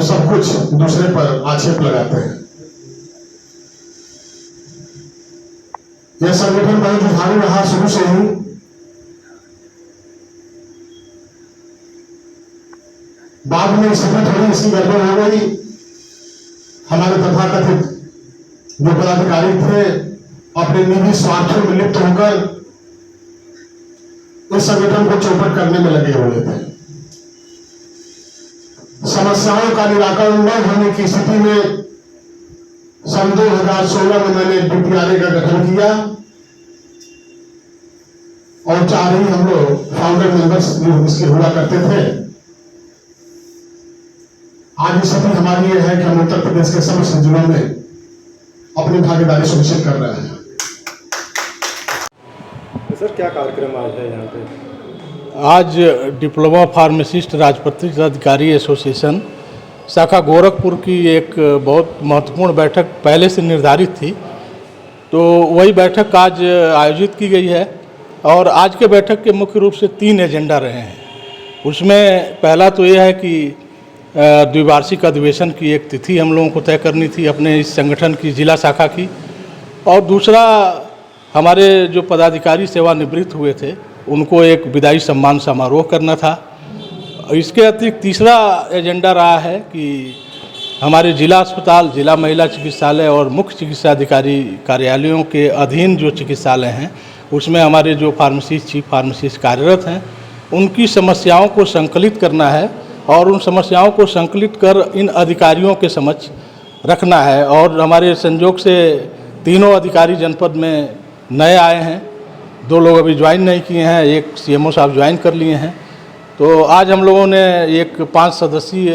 और सब कुछ दूसरे पर आक्षेप लगाते हैं। यह संगठन बहुत जुझारू रहा शुरू से ही। बाद में स्थिति थोड़ी इसकी गड़बड़ हो गई। हमारे तथाकथित जो पदाधिकारी थे अपने निजी स्वार्थों में लिप्त होकर इस संगठन को चौपट करने में लगे हुए थे। समस्याओं का निराकरण न होने की स्थिति में सन 2016 में मैंने DPRA का गठन किया और 4 ही हम लोग फाउंडर मेंबर्स इसके हुआ करते थे। आज स्थिति हमारी यह है कि हम उत्तर प्रदेश के समस्त जिलों में अपनी भागीदारी सुनिश्चित कर रहे हैं। तो सर क्या कार्यक्रम आज है यहाँ पे? आज डिप्लोमा फार्मासिस्ट राजपत्रित अधिकारी एसोसिएशन शाखा गोरखपुर की एक बहुत महत्वपूर्ण बैठक पहले से निर्धारित थी, तो वही बैठक आज आयोजित की गई है। और आज के बैठक के मुख्य रूप से 3 एजेंडा रहे हैं। उसमें पहला तो यह है कि द्विवार्षिक अधिवेशन की एक तिथि हम लोगों को तय करनी थी अपने इस संगठन की जिला शाखा की, और दूसरा हमारे जो पदाधिकारी सेवानिवृत्त हुए थे उनको एक विदाई सम्मान समारोह करना था। इसके अतिरिक्त तीसरा एजेंडा रहा है कि हमारे जिला अस्पताल, जिला महिला चिकित्सालय और मुख्य चिकित्सा अधिकारी कार्यालयों के अधीन जो चिकित्सालय हैं उसमें हमारे जो फार्मासिस्ट, चीफ फार्मासिस्ट कार्यरत हैं उनकी समस्याओं को संकलित करना है और उन समस्याओं को संकलित कर इन अधिकारियों के समक्ष रखना है। और हमारे संयोग से तीनों अधिकारी जनपद में नए आए हैं, 2 लोग अभी ज्वाइन नहीं किए हैं, एक CMO साहब ज्वाइन कर लिए हैं। तो आज हम लोगों ने एक 5 सदस्यीय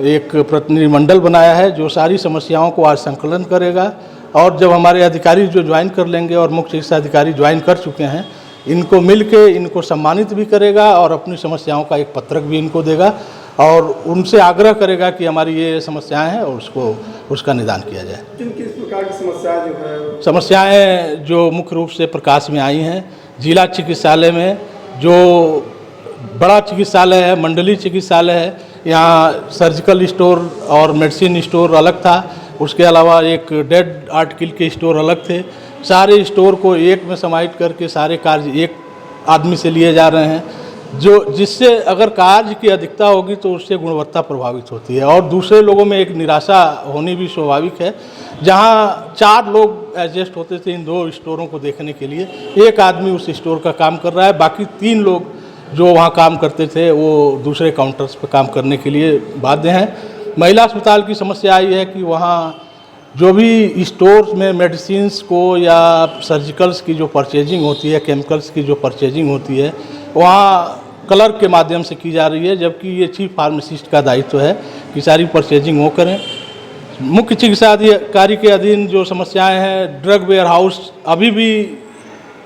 एक प्रतिनिधिमंडल बनाया है जो सारी समस्याओं को आज संकलन करेगा। और जब हमारे अधिकारी जो ज्वाइन कर लेंगे और मुख्य चिकित्सा अधिकारी ज्वाइन कर चुके हैं, इनको मिलके इनको सम्मानित भी करेगा और अपनी समस्याओं का एक पत्रक भी इनको देगा और उनसे आग्रह करेगा कि हमारी ये समस्याएं हैं और उसका निदान किया जाए। किस प्रकार की समस्याएं जो है? समस्याएं जो मुख्य रूप से प्रकाश में आई हैं, जिला चिकित्सालय में जो बड़ा चिकित्सालय है, मंडलीय चिकित्सालय है, यहाँ सर्जिकल स्टोर और मेडिसिन स्टोर अलग था, उसके अलावा एक डेड आर्टिकल के स्टोर अलग थे। सारे स्टोर को एक में समाहित करके सारे कार्य एक आदमी से लिए जा रहे हैं, जिससे अगर कार्य की अधिकता होगी तो उससे गुणवत्ता प्रभावित होती है और दूसरे लोगों में एक निराशा होनी भी स्वाभाविक है। जहां 4 लोग एडजस्ट होते थे इन 2 स्टोरों को देखने के लिए, एक आदमी उस स्टोर का काम कर रहा है, बाकी 3 लोग जो वहां काम करते थे वो दूसरे काउंटर्स पर काम करने के लिए बाध्य हैं। महिला अस्पताल की समस्या आई है कि वहाँ जो भी स्टोर्स में मेडिसिन्स को या सर्जिकल्स की जो परचेजिंग होती है, केमिकल्स की जो परचेजिंग होती है, वहाँ क्लर्क के माध्यम से की जा रही है, जबकि ये चीफ फार्मासिस्ट का दायित्व है कि सारी परचेजिंग वो करें। मुख्य चिकित्सा अधिकारी के अधीन जो समस्याएं हैं, ड्रग वेयर हाउस अभी भी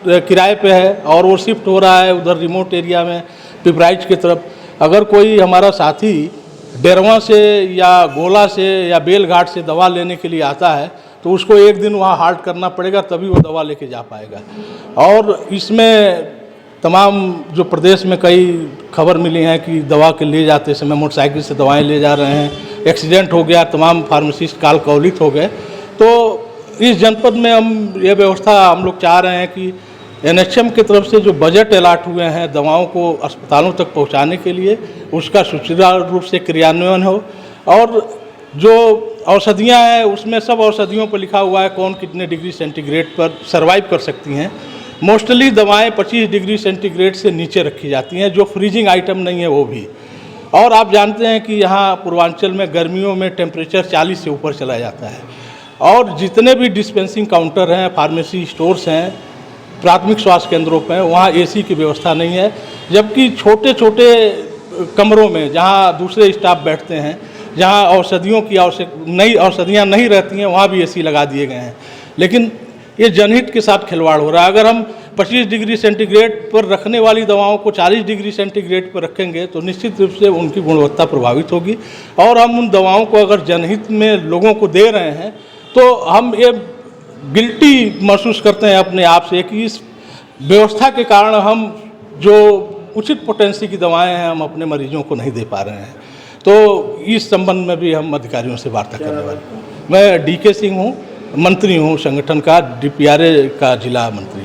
किराए पे है और वो शिफ्ट हो रहा है उधर रिमोट एरिया में पिपराइच की तरफ। अगर कोई हमारा साथी डेरवा से या गोला से या बेलघाट से दवा लेने के लिए आता है तो उसको एक दिन वहाँ हाल्ट करना पड़ेगा, तभी वो दवा लेके जा पाएगा। और इसमें तमाम जो प्रदेश में कई खबर मिली हैं कि दवा के ले जाते समय मोटरसाइकिल से दवाएं ले जा रहे हैं, एक्सीडेंट हो गया, तमाम फार्मासिस्ट काल कवलित हो गए। तो इस जनपद में हम ये व्यवस्था हम लोग चाह रहे हैं कि NHM की तरफ से जो बजट अलाट हुए हैं दवाओं को अस्पतालों तक पहुंचाने के लिए, उसका सुचारू रूप से क्रियान्वयन हो। और जो औषधियां हैं उसमें सब औषधियों पर लिखा हुआ है कौन कितने डिग्री सेंटीग्रेड पर सर्वाइव कर सकती हैं। मोस्टली दवाएं 25 डिग्री सेंटीग्रेड से नीचे रखी जाती हैं, जो फ्रीजिंग आइटम नहीं है वो भी। और आप जानते हैं कि यहाँ पूर्वांचल में गर्मियों में टेम्परेचर 40 से ऊपर चला जाता है। और जितने भी डिस्पेंसिंग काउंटर हैं, फार्मेसी स्टोर्स हैं, प्राथमिक स्वास्थ्य केंद्रों पर वहाँ AC की व्यवस्था नहीं है, जबकि छोटे छोटे कमरों में जहाँ दूसरे स्टाफ बैठते हैं, जहाँ औषधियों की नई औषधियाँ नहीं रहती हैं, वहाँ भी AC लगा दिए गए हैं। लेकिन ये जनहित के साथ खिलवाड़ हो रहा है। अगर हम 25 डिग्री सेंटीग्रेड पर रखने वाली दवाओं को 40 डिग्री सेंटीग्रेड पर रखेंगे तो निश्चित रूप से उनकी गुणवत्ता प्रभावित होगी। और हम उन दवाओं को अगर जनहित में लोगों को दे रहे हैं तो हम ये गिल्टी महसूस करते हैं अपने आप से कि इस व्यवस्था के कारण हम जो उचित पोटेंसी की दवाएं हैं हम अपने मरीजों को नहीं दे पा रहे हैं। तो इस संबंध में भी हम अधिकारियों से वार्ता करने वाले हैं। मैं DK सिंह हूँ, मंत्री हूँ संगठन का, DPRA का जिला मंत्री।